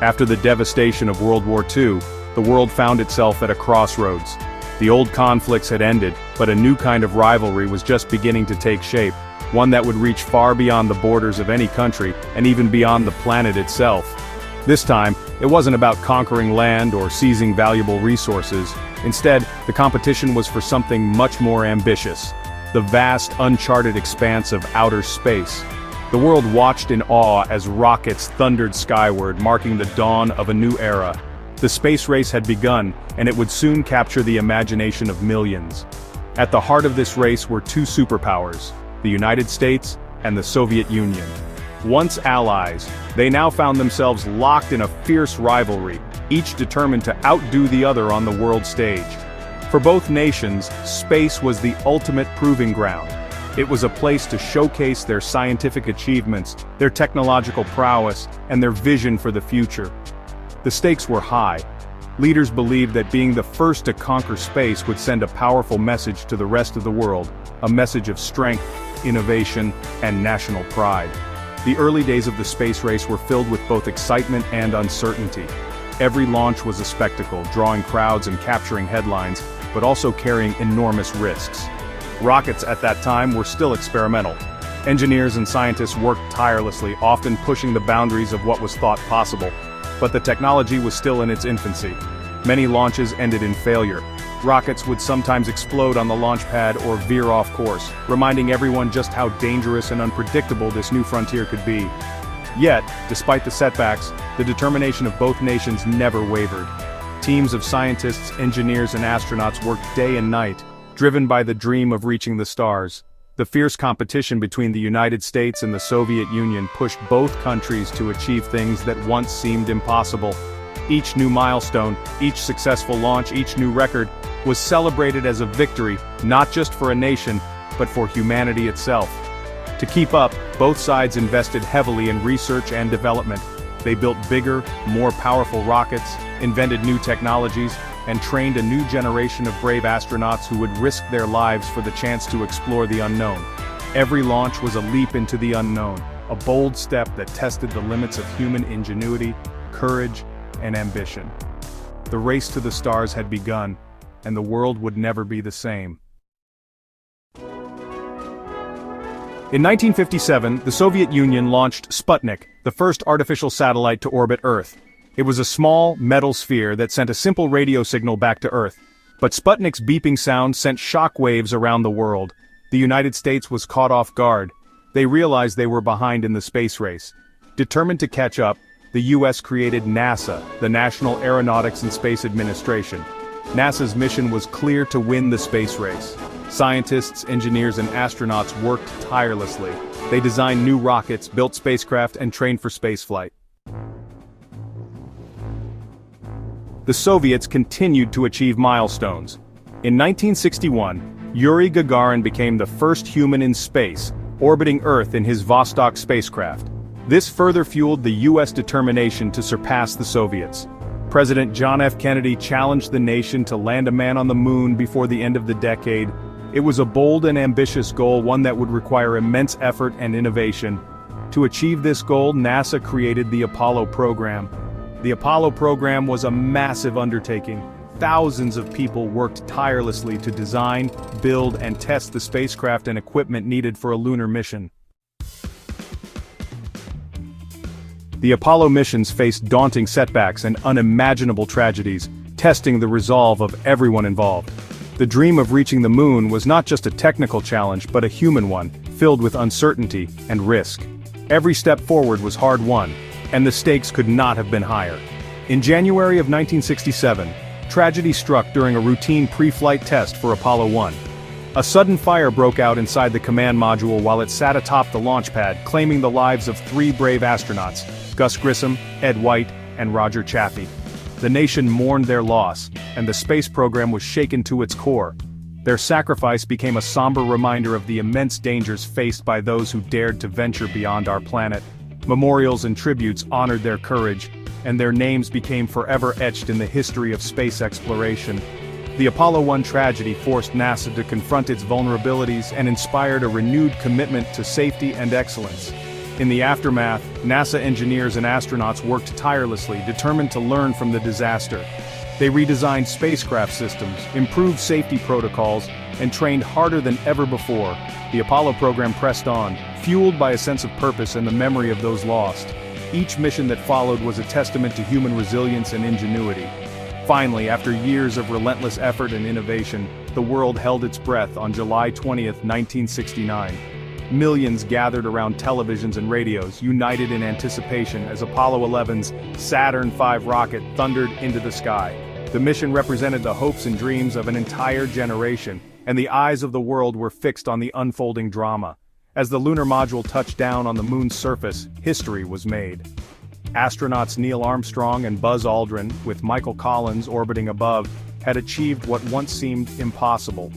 After the devastation of World War II, the world found itself at a crossroads. The old conflicts had ended, but a new kind of rivalry was just beginning to take shape, one that would reach far beyond the borders of any country, and even beyond the planet itself. This time, it wasn't about conquering land or seizing valuable resources. Instead, the competition was for something much more ambitious: the vast, uncharted expanse of outer space. The world watched in awe as rockets thundered skyward, marking the dawn of a new era. The space race had begun, and it would soon capture the imagination of millions. At the heart of this race were two superpowers: the United States and the Soviet Union. Once allies, they now found themselves locked in a fierce rivalry, each determined to outdo the other on the world stage. For both nations, space was the ultimate proving ground. It was a place to showcase their scientific achievements, their technological prowess, and their vision for the future. The stakes were high. Leaders believed that being the first to conquer space would send a powerful message to the rest of the world, a message of strength, innovation, and national pride. The early days of the space race were filled with both excitement and uncertainty. Every launch was a spectacle, drawing crowds and capturing headlines, but also carrying enormous risks. Rockets at that time were still experimental. Engineers and scientists worked tirelessly, often pushing the boundaries of what was thought possible. But the technology was still in its infancy. Many launches ended in failure. Rockets would sometimes explode on the launch pad or veer off course, reminding everyone just how dangerous and unpredictable this new frontier could be. Yet, despite the setbacks, the determination of both nations never wavered. Teams of scientists, engineers, and astronauts worked day and night, driven by the dream of reaching the stars. The fierce competition between the United States and the Soviet Union pushed both countries to achieve things that once seemed impossible. Each new milestone, each successful launch, each new record, was celebrated as a victory, not just for a nation, but for humanity itself. To keep up, both sides invested heavily in research and development. They built bigger, more powerful rockets, invented new technologies, and trained a new generation of brave astronauts who would risk their lives for the chance to explore the unknown. Every launch was a leap into the unknown, a bold step that tested the limits of human ingenuity, courage, and ambition. The race to the stars had begun, and the world would never be the same. In 1957, the Soviet Union launched Sputnik, the first artificial satellite to orbit Earth. It was a small, metal sphere that sent a simple radio signal back to Earth. But Sputnik's beeping sound sent shock waves around the world. The United States was caught off guard. They realized they were behind in the space race. Determined to catch up, the US created NASA, the National Aeronautics and Space Administration. NASA's mission was clear: to win the space race. Scientists, engineers, and astronauts worked tirelessly. They designed new rockets, built spacecraft, and trained for spaceflight. The Soviets continued to achieve milestones. In 1961, Yuri Gagarin became the first human in space, orbiting Earth in his Vostok spacecraft. This further fueled the US determination to surpass the Soviets. President John F. Kennedy challenged the nation to land a man on the moon before the end of the decade. It was a bold and ambitious goal, one that would require immense effort and innovation. To achieve this goal, NASA created the Apollo program. The Apollo program was a massive undertaking. Thousands of people worked tirelessly to design, build, and test the spacecraft and equipment needed for a lunar mission. The Apollo missions faced daunting setbacks and unimaginable tragedies, testing the resolve of everyone involved. The dream of reaching the moon was not just a technical challenge, but a human one, filled with uncertainty and risk. Every step forward was hard-won, and the stakes could not have been higher. In January of 1967, tragedy struck during a routine pre-flight test for Apollo 1. A sudden fire broke out inside the command module while it sat atop the launch pad, claiming the lives of 3 brave astronauts: Gus Grissom, Ed White, and Roger Chaffee. The nation mourned their loss, and the space program was shaken to its core. Their sacrifice became a somber reminder of the immense dangers faced by those who dared to venture beyond our planet. Memorials and tributes honored their courage, and their names became forever etched in the history of space exploration. The Apollo 1 tragedy forced NASA to confront its vulnerabilities and inspired a renewed commitment to safety and excellence. In the aftermath, NASA engineers and astronauts worked tirelessly, determined to learn from the disaster. They redesigned spacecraft systems, improved safety protocols, and trained harder than ever before. The Apollo program pressed on, fueled by a sense of purpose and the memory of those lost. Each mission that followed was a testament to human resilience and ingenuity. Finally, after years of relentless effort and innovation, the world held its breath on July 20, 1969. Millions gathered around televisions and radios, united in anticipation as Apollo 11's Saturn V rocket thundered into the sky. The mission represented the hopes and dreams of an entire generation, and the eyes of the world were fixed on the unfolding drama. As the lunar module touched down on the moon's surface, history was made. Astronauts Neil Armstrong and Buzz Aldrin, with Michael Collins orbiting above, had achieved what once seemed impossible.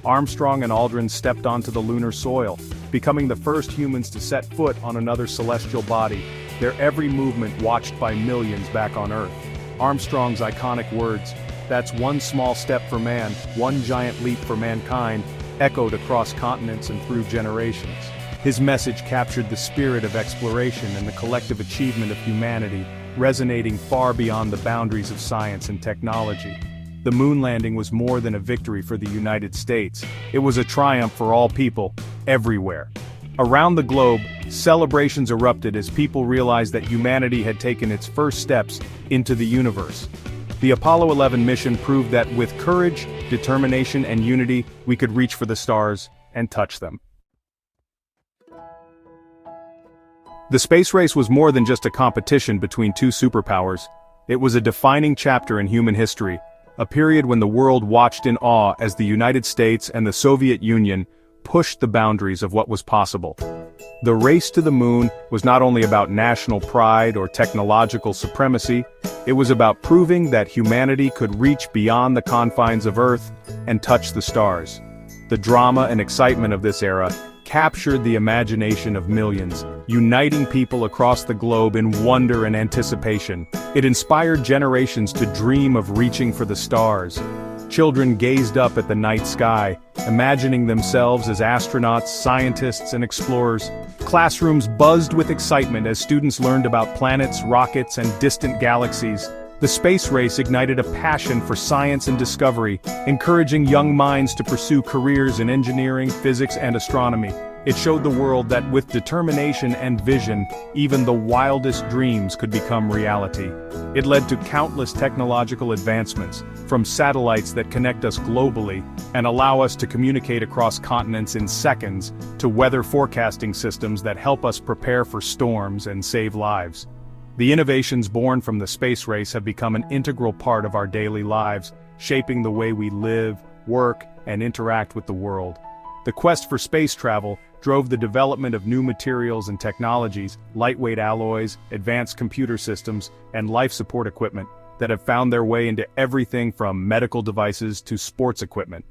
Armstrong and Aldrin stepped onto the lunar soil, becoming the first humans to set foot on another celestial body, their every movement watched by millions back on Earth. Armstrong's iconic words, "That's one small step for man, one giant leap for mankind," echoed across continents and through generations. His message captured the spirit of exploration and the collective achievement of humanity, resonating far beyond the boundaries of science and technology. The moon landing was more than a victory for the United States. It was a triumph for all people, everywhere. Around the globe, celebrations erupted as people realized that humanity had taken its first steps into the universe. The Apollo 11 mission proved that with courage, determination, and unity, we could reach for the stars and touch them. The space race was more than just a competition between two superpowers. It was a defining chapter in human history, a period when the world watched in awe as the United States and the Soviet Union pushed the boundaries of what was possible. The race to the moon was not only about national pride or technological supremacy, it was about proving that humanity could reach beyond the confines of Earth and touch the stars. The drama and excitement of this era captured the imagination of millions, uniting people across the globe in wonder and anticipation. It inspired generations to dream of reaching for the stars. Children gazed up at the night sky, imagining themselves as astronauts, scientists, and explorers. Classrooms buzzed with excitement as students learned about planets, rockets, and distant galaxies. The space race ignited a passion for science and discovery, encouraging young minds to pursue careers in engineering, physics, and astronomy. It showed the world that with determination and vision, even the wildest dreams could become reality. It led to countless technological advancements, from satellites that connect us globally and allow us to communicate across continents in seconds, to weather forecasting systems that help us prepare for storms and save lives. The innovations born from the space race have become an integral part of our daily lives, shaping the way we live, work, and interact with the world. The quest for space travel drove the development of new materials and technologies, lightweight alloys, advanced computer systems, and life support equipment that have found their way into everything from medical devices to sports equipment.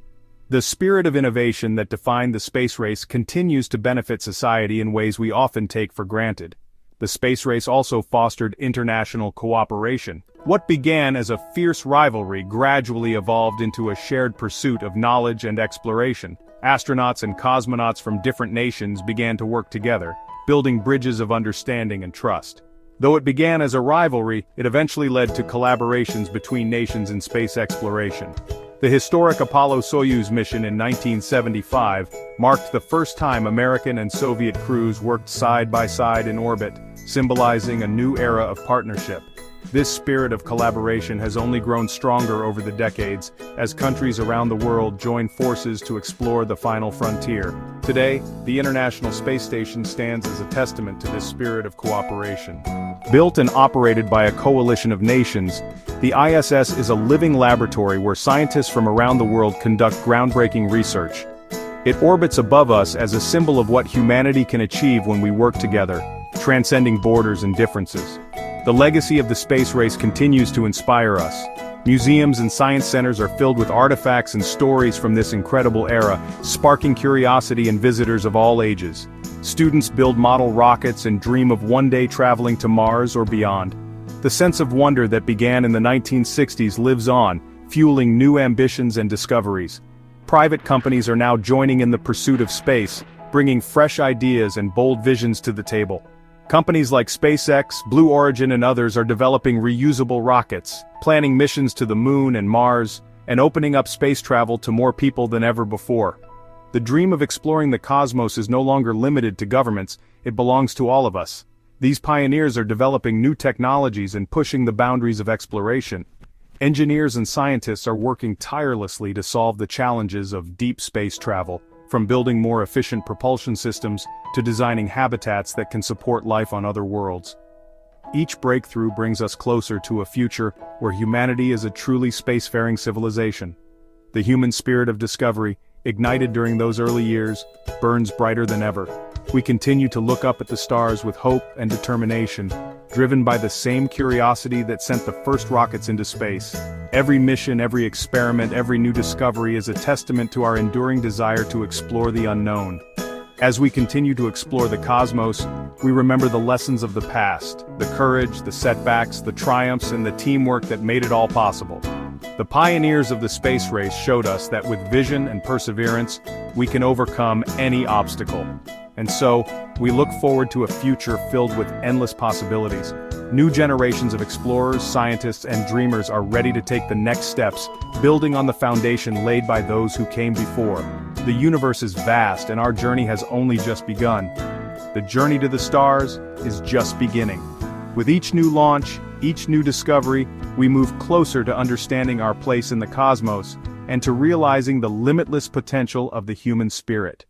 The spirit of innovation that defined the space race continues to benefit society in ways we often take for granted. The space race also fostered international cooperation. What began as a fierce rivalry gradually evolved into a shared pursuit of knowledge and exploration. Astronauts and cosmonauts from different nations began to work together, building bridges of understanding and trust. Though it began as a rivalry, it eventually led to collaborations between nations in space exploration. The historic Apollo-Soyuz mission in 1975 marked the first time American and Soviet crews worked side by side in orbit, symbolizing a new era of partnership. This spirit of collaboration has only grown stronger over the decades, as countries around the world join forces to explore the final frontier. Today, the International Space Station stands as a testament to this spirit of cooperation. Built and operated by a coalition of nations, the ISS is a living laboratory where scientists from around the world conduct groundbreaking research. It orbits above us as a symbol of what humanity can achieve when we work together, transcending borders and differences. The legacy of the space race continues to inspire us. Museums and science centers are filled with artifacts and stories from this incredible era, sparking curiosity in visitors of all ages. Students build model rockets and dream of one day traveling to Mars or beyond. The sense of wonder that began in the 1960s lives on, fueling new ambitions and discoveries. Private companies are now joining in the pursuit of space, bringing fresh ideas and bold visions to the table. Companies like SpaceX, Blue Origin and others are developing reusable rockets, planning missions to the Moon and Mars, and opening up space travel to more people than ever before. The dream of exploring the cosmos is no longer limited to governments, it belongs to all of us. These pioneers are developing new technologies and pushing the boundaries of exploration. Engineers and scientists are working tirelessly to solve the challenges of deep space travel, from building more efficient propulsion systems to designing habitats that can support life on other worlds. Each breakthrough brings us closer to a future where humanity is a truly spacefaring civilization. The human spirit of discovery, ignited during those early years, burns brighter than ever. We continue to look up at the stars with hope and determination, driven by the same curiosity that sent the first rockets into space. Every mission, every experiment, every new discovery is a testament to our enduring desire to explore the unknown. As we continue to explore the cosmos, we remember the lessons of the past, the courage, the setbacks, the triumphs, and the teamwork that made it all possible. The pioneers of the space race showed us that with vision and perseverance, we can overcome any obstacle. And so, we look forward to a future filled with endless possibilities. New generations of explorers, scientists, and dreamers are ready to take the next steps, building on the foundation laid by those who came before. The universe is vast, and our journey has only just begun. The journey to the stars is just beginning. With each new launch, each new discovery, we move closer to understanding our place in the cosmos, and to realizing the limitless potential of the human spirit.